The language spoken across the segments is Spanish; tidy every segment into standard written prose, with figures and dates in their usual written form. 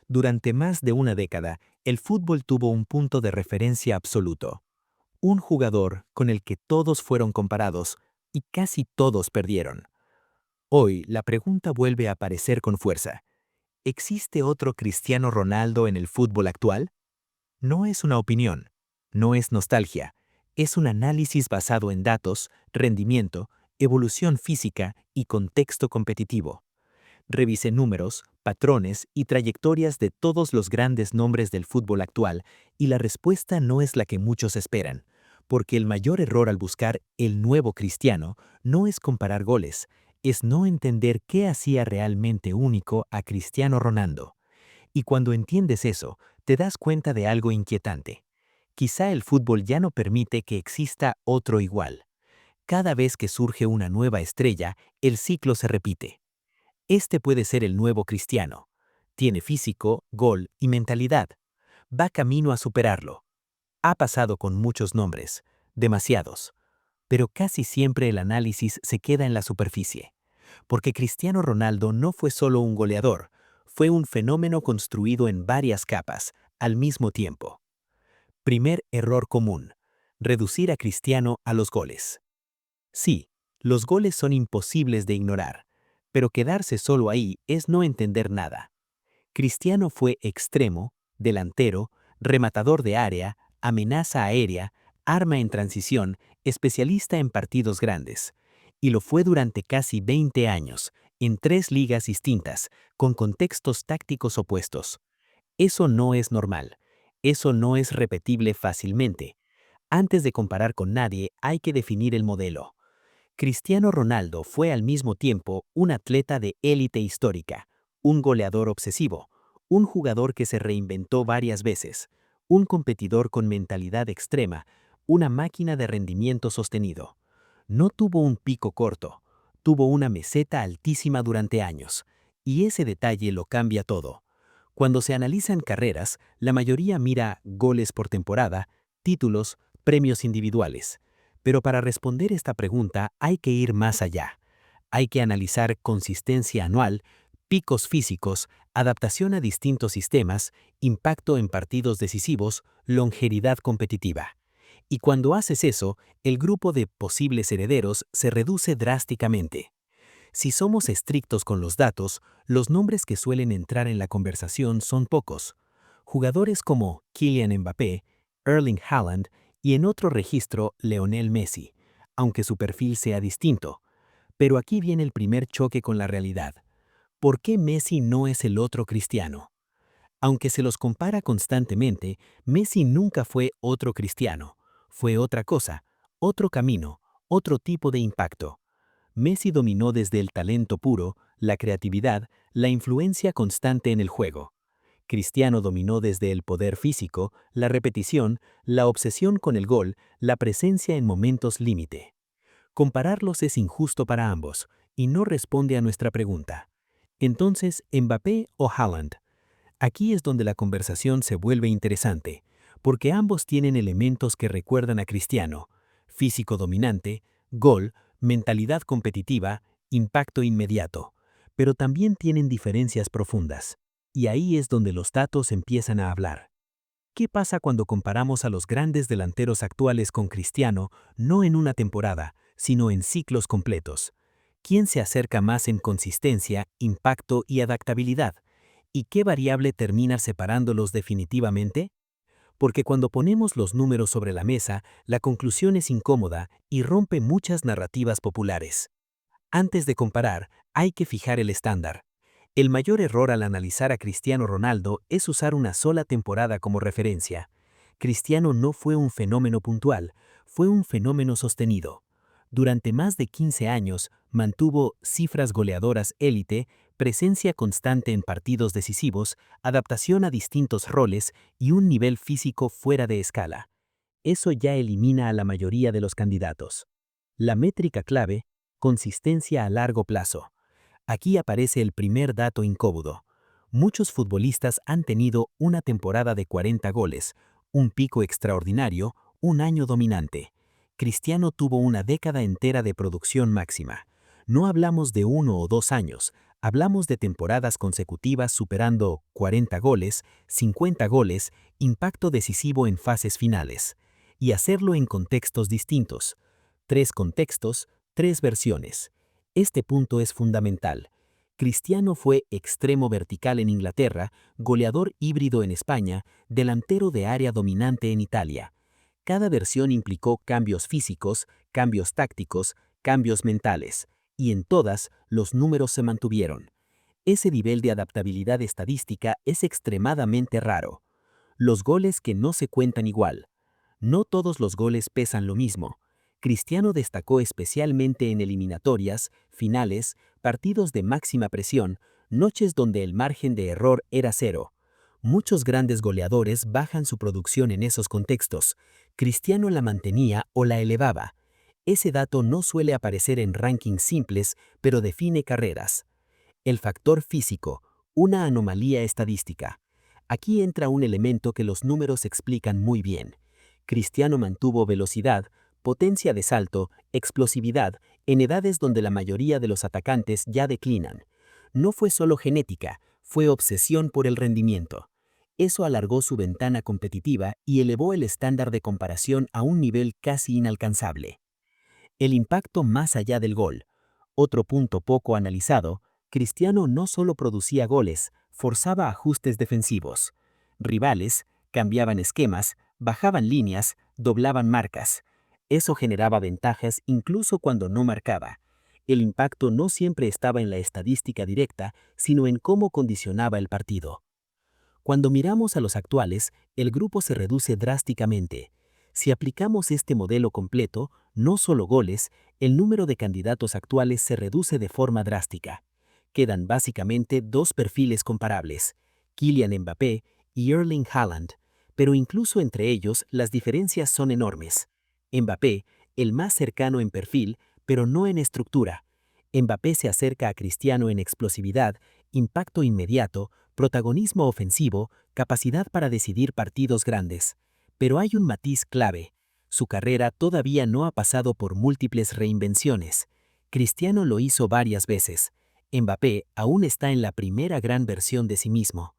Durante más de una década, el fútbol tuvo un punto de referencia absoluto. Un jugador con el que todos fueron comparados y casi todos perdieron. Hoy, la pregunta vuelve a aparecer con fuerza. ¿Existe otro Cristiano Ronaldo en el fútbol actual? No es una opinión, no es nostalgia, es un análisis basado en datos, rendimiento, evolución física y contexto competitivo. Revise números, patrones y trayectorias de todos los grandes nombres del fútbol actual y la respuesta no es la que muchos esperan, porque el mayor error al buscar el nuevo Cristiano no es comparar goles, es no entender qué hacía realmente único a Cristiano Ronaldo. Y cuando entiendes eso, te das cuenta de algo inquietante. Quizá el fútbol ya no permite que exista otro igual. Cada vez que surge una nueva estrella, el ciclo se repite. Este puede ser el nuevo Cristiano. Tiene físico, gol y mentalidad. Va camino a superarlo. Ha pasado con muchos nombres, demasiados. Pero casi siempre el análisis se queda en la superficie. Porque Cristiano Ronaldo no fue solo un goleador, fue un fenómeno construido en varias capas, al mismo tiempo. Primer error común: reducir a Cristiano a los goles. Sí, los goles son imposibles de ignorar, pero quedarse solo ahí es no entender nada. Cristiano fue extremo, delantero, rematador de área, amenaza aérea, arma en transición, especialista en partidos grandes. Y lo fue durante casi 20 años, en 3 ligas distintas, con contextos tácticos opuestos. Eso no es normal. Eso no es repetible fácilmente. Antes de comparar con nadie, hay que definir el modelo. Cristiano Ronaldo fue al mismo tiempo un atleta de élite histórica, un goleador obsesivo, un jugador que se reinventó varias veces, un competidor con mentalidad extrema, una máquina de rendimiento sostenido. No tuvo un pico corto, tuvo una meseta altísima durante años, y ese detalle lo cambia todo. Cuando se analizan carreras, la mayoría mira goles por temporada, títulos, premios individuales. Pero para responder esta pregunta hay que ir más allá. Hay que analizar consistencia anual, picos físicos, adaptación a distintos sistemas, impacto en partidos decisivos, longevidad competitiva. Y cuando haces eso, el grupo de posibles herederos se reduce drásticamente. Si somos estrictos con los datos, los nombres que suelen entrar en la conversación son pocos. Jugadores como Kylian Mbappé, Erling Haaland y en otro registro Lionel Messi, aunque su perfil sea distinto. Pero aquí viene el primer choque con la realidad. ¿Por qué Messi no es el otro Cristiano? Aunque se los compara constantemente, Messi nunca fue otro Cristiano. Fue otra cosa, otro camino, otro tipo de impacto. Messi dominó desde el talento puro, la creatividad, la influencia constante en el juego. Cristiano dominó desde el poder físico, la repetición, la obsesión con el gol, la presencia en momentos límite. Compararlos es injusto para ambos y no responde a nuestra pregunta. Entonces, ¿Mbappé o Haaland? Aquí es donde la conversación se vuelve interesante, porque ambos tienen elementos que recuerdan a Cristiano: físico dominante, gol, mentalidad competitiva, impacto inmediato, pero también tienen diferencias profundas. Y ahí es donde los datos empiezan a hablar. ¿Qué pasa cuando comparamos a los grandes delanteros actuales con Cristiano, no en una temporada, sino en ciclos completos? ¿Quién se acerca más en consistencia, impacto y adaptabilidad? ¿Y qué variable termina separándolos definitivamente? Porque cuando ponemos los números sobre la mesa, la conclusión es incómoda y rompe muchas narrativas populares. Antes de comparar, hay que fijar el estándar. El mayor error al analizar a Cristiano Ronaldo es usar una sola temporada como referencia. Cristiano no fue un fenómeno puntual, fue un fenómeno sostenido. Durante más de 15 años mantuvo cifras goleadoras élite, presencia constante en partidos decisivos, adaptación a distintos roles y un nivel físico fuera de escala. Eso ya elimina a la mayoría de los candidatos. La métrica clave: consistencia a largo plazo. Aquí aparece el primer dato incómodo. Muchos futbolistas han tenido una temporada de 40 goles, un pico extraordinario, un año dominante. Cristiano tuvo una década entera de producción máxima. No hablamos de 1 o 2 años, Hablamos de temporadas consecutivas superando 40 goles, 50 goles, impacto decisivo en fases finales. Y hacerlo en contextos distintos. 3 contextos, 3 versiones. Este punto es fundamental. Cristiano fue extremo vertical en Inglaterra, goleador híbrido en España, delantero de área dominante en Italia. Cada versión implicó cambios físicos, cambios tácticos, cambios mentales, y en todas los números se mantuvieron. Ese nivel de adaptabilidad estadística es extremadamente raro. Los goles que no se cuentan igual. No todos los goles pesan lo mismo. Cristiano destacó especialmente en eliminatorias, finales, partidos de máxima presión, noches donde el margen de error era cero. Muchos grandes goleadores bajan su producción en esos contextos. Cristiano la mantenía o la elevaba. Ese dato no suele aparecer en rankings simples, pero define carreras. El factor físico, una anomalía estadística. Aquí entra un elemento que los números explican muy bien. Cristiano mantuvo velocidad, potencia de salto, explosividad en edades donde la mayoría de los atacantes ya declinan. No fue solo genética, fue obsesión por el rendimiento. Eso alargó su ventana competitiva y elevó el estándar de comparación a un nivel casi inalcanzable. El impacto más allá del gol. Otro punto poco analizado, Cristiano no solo producía goles, forzaba ajustes defensivos. Rivales cambiaban esquemas, bajaban líneas, doblaban marcas. Eso generaba ventajas incluso cuando no marcaba. El impacto no siempre estaba en la estadística directa, sino en cómo condicionaba el partido. Cuando miramos a los actuales, el grupo se reduce drásticamente. Si aplicamos este modelo completo, no solo goles, el número de candidatos actuales se reduce de forma drástica. Quedan básicamente dos perfiles comparables, Kylian Mbappé y Erling Haaland, pero incluso entre ellos las diferencias son enormes. Mbappé, el más cercano en perfil, pero no en estructura. Mbappé se acerca a Cristiano en explosividad, impacto inmediato, protagonismo ofensivo, capacidad para decidir partidos grandes. Pero hay un matiz clave. Su carrera todavía no ha pasado por múltiples reinvenciones. Cristiano lo hizo varias veces. Mbappé aún está en la primera gran versión de sí mismo.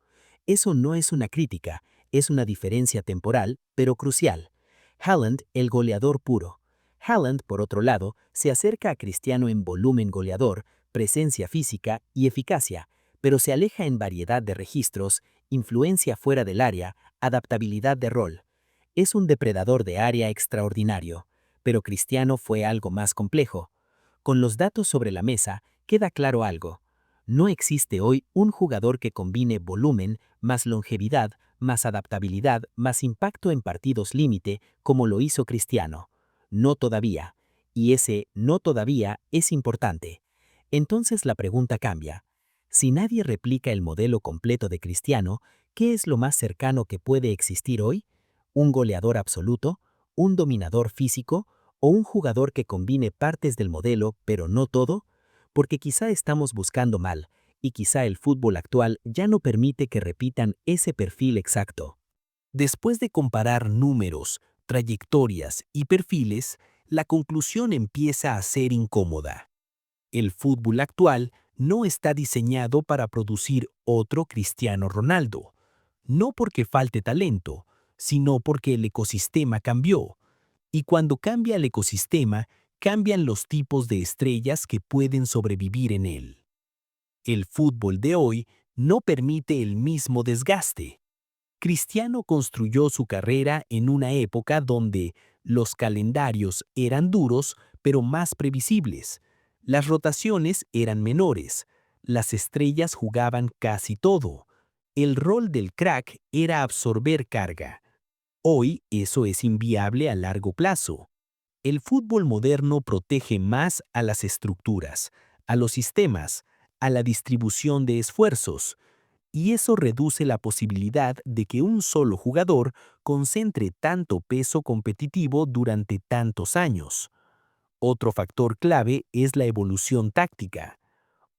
Eso no es una crítica, es una diferencia temporal, pero crucial. Haaland, el goleador puro. Haaland, por otro lado, se acerca a Cristiano en volumen goleador, presencia física y eficacia, pero se aleja en variedad de registros, influencia fuera del área, adaptabilidad de rol. Es un depredador de área extraordinario, pero Cristiano fue algo más complejo. Con los datos sobre la mesa, queda claro algo. No existe hoy un jugador que combine volumen, más longevidad, más adaptabilidad, más impacto en partidos límite, como lo hizo Cristiano. No todavía. Y ese no todavía es importante. Entonces la pregunta cambia. Si nadie replica el modelo completo de Cristiano, ¿qué es lo más cercano que puede existir hoy? ¿Un goleador absoluto? ¿Un dominador físico? ¿O un jugador que combine partes del modelo pero no todo? Porque quizá estamos buscando mal, y quizá el fútbol actual ya no permite que repitan ese perfil exacto. Después de comparar números, trayectorias y perfiles, la conclusión empieza a ser incómoda. El fútbol actual no está diseñado para producir otro Cristiano Ronaldo, no porque falte talento, sino porque el ecosistema cambió. Y cuando cambia el ecosistema, cambian los tipos de estrellas que pueden sobrevivir en él. El fútbol de hoy no permite el mismo desgaste. Cristiano construyó su carrera en una época donde los calendarios eran duros pero más previsibles. Las rotaciones eran menores. Las estrellas jugaban casi todo. El rol del crack era absorber carga. Hoy eso es inviable a largo plazo. El fútbol moderno protege más a las estructuras, a los sistemas, a la distribución de esfuerzos, y eso reduce la posibilidad de que un solo jugador concentre tanto peso competitivo durante tantos años. Otro factor clave es la evolución táctica.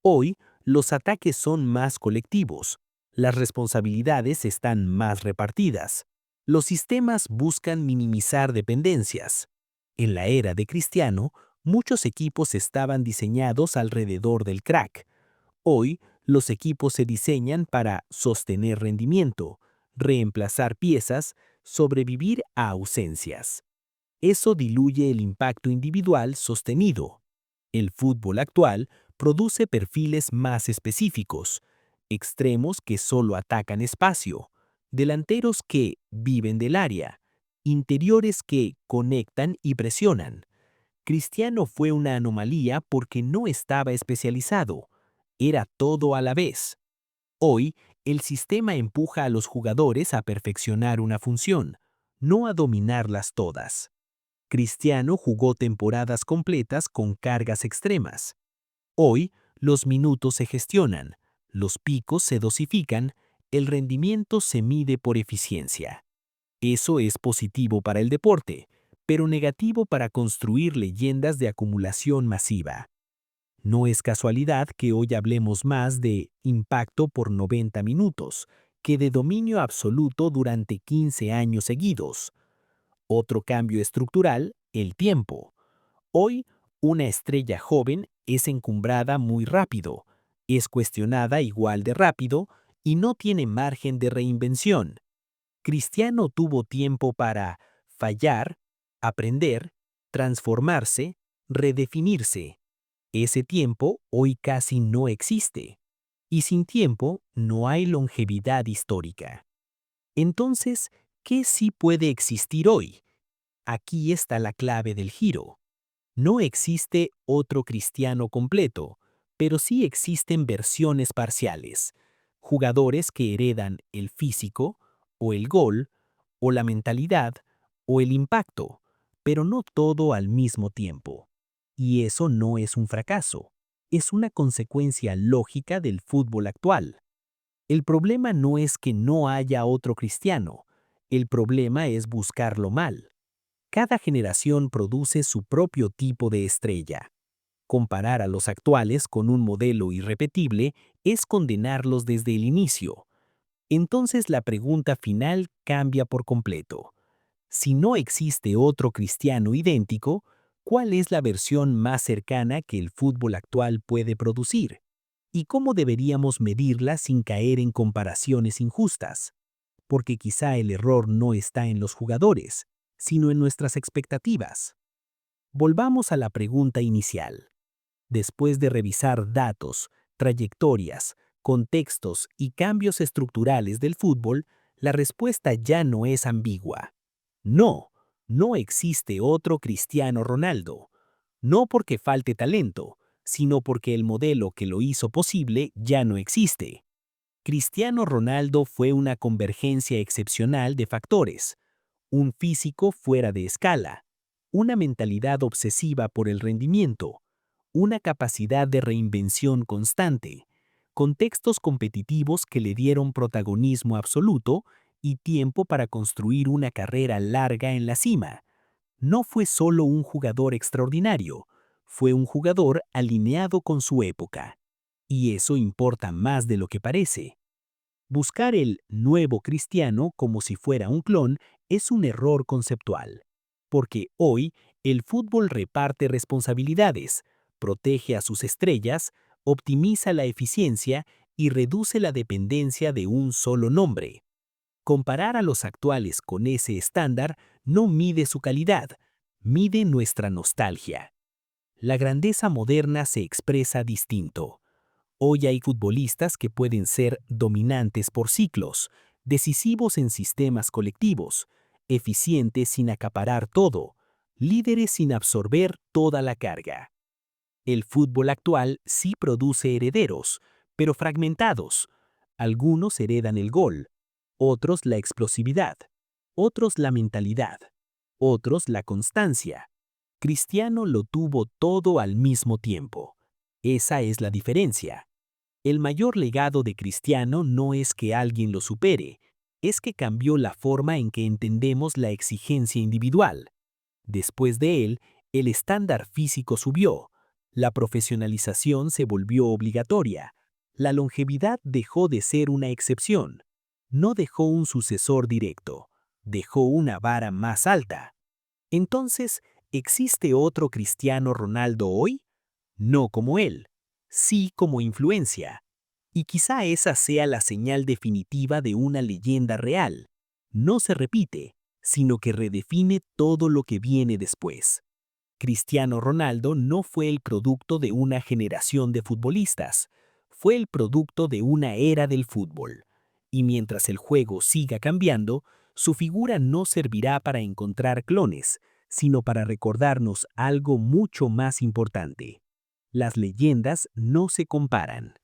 Hoy, los ataques son más colectivos, las responsabilidades están más repartidas, los sistemas buscan minimizar dependencias. En la era de Cristiano, muchos equipos estaban diseñados alrededor del crack. Hoy, los equipos se diseñan para sostener rendimiento, reemplazar piezas, sobrevivir a ausencias. Eso diluye el impacto individual sostenido. El fútbol actual produce perfiles más específicos, extremos que solo atacan espacio, delanteros que viven del área, interiores que conectan y presionan. Cristiano fue una anomalía porque no estaba especializado, era todo a la vez. Hoy, el sistema empuja a los jugadores a perfeccionar una función, no a dominarlas todas. Cristiano jugó temporadas completas con cargas extremas. Hoy, los minutos se gestionan, los picos se dosifican, el rendimiento se mide por eficiencia. Eso es positivo para el deporte, pero negativo para construir leyendas de acumulación masiva. No es casualidad que hoy hablemos más de impacto por 90 minutos que de dominio absoluto durante 15 años seguidos. Otro cambio estructural, el tiempo. Hoy, una estrella joven es encumbrada muy rápido, es cuestionada igual de rápido y no tiene margen de reinvención. Cristiano tuvo tiempo para fallar, aprender, transformarse, redefinirse. Ese tiempo hoy casi no existe. Y sin tiempo no hay longevidad histórica. Entonces, ¿qué sí puede existir hoy? Aquí está la clave del giro. No existe otro Cristiano completo, pero sí existen versiones parciales, jugadores que heredan el físico, o el gol, o la mentalidad, o el impacto, pero no todo al mismo tiempo. Y eso no es un fracaso, es una consecuencia lógica del fútbol actual. El problema no es que no haya otro Cristiano, el problema es buscarlo mal. Cada generación produce su propio tipo de estrella. Comparar a los actuales con un modelo irrepetible es condenarlos desde el inicio. Entonces la pregunta final cambia por completo. Si no existe otro Cristiano idéntico, ¿cuál es la versión más cercana que el fútbol actual puede producir? ¿Y cómo deberíamos medirla sin caer en comparaciones injustas? Porque quizá el error no está en los jugadores, sino en nuestras expectativas. Volvamos a la pregunta inicial. Después de revisar datos, trayectorias, contextos y cambios estructurales del fútbol, la respuesta ya no es ambigua. No, no existe otro Cristiano Ronaldo. No porque falte talento, sino porque el modelo que lo hizo posible ya no existe. Cristiano Ronaldo fue una convergencia excepcional de factores: un físico fuera de escala, una mentalidad obsesiva por el rendimiento, una capacidad de reinvención constante, contextos competitivos que le dieron protagonismo absoluto y tiempo para construir una carrera larga en la cima. No fue solo un jugador extraordinario, fue un jugador alineado con su época. Y eso importa más de lo que parece. Buscar el nuevo cristiano como si fuera un clon es un error conceptual, porque hoy el fútbol reparte responsabilidades, protege a sus estrellas, optimiza la eficiencia y reduce la dependencia de un solo nombre. Comparar a los actuales con ese estándar no mide su calidad, mide nuestra nostalgia. La grandeza moderna se expresa distinto. Hoy hay futbolistas que pueden ser dominantes por ciclos, decisivos en sistemas colectivos, eficientes sin acaparar todo, líderes sin absorber toda la carga. El fútbol actual sí produce herederos, pero fragmentados. Algunos heredan el gol, otros la explosividad, otros la mentalidad, otros la constancia. Cristiano lo tuvo todo al mismo tiempo. Esa es la diferencia. El mayor legado de Cristiano no es que alguien lo supere, es que cambió la forma en que entendemos la exigencia individual. Después de él, el estándar físico subió, la profesionalización se volvió obligatoria, la longevidad dejó de ser una excepción. No dejó un sucesor directo, dejó una vara más alta. Entonces, ¿existe otro Cristiano Ronaldo hoy? No como él. sí como influencia. Y quizá esa sea la señal definitiva de una leyenda real. No se repite, sino que redefine todo lo que viene después. Cristiano Ronaldo no fue el producto de una generación de futbolistas, fue el producto de una era del fútbol. Y mientras el juego siga cambiando, su figura no servirá para encontrar clones, sino para recordarnos algo mucho más importante. Las leyendas no se comparan,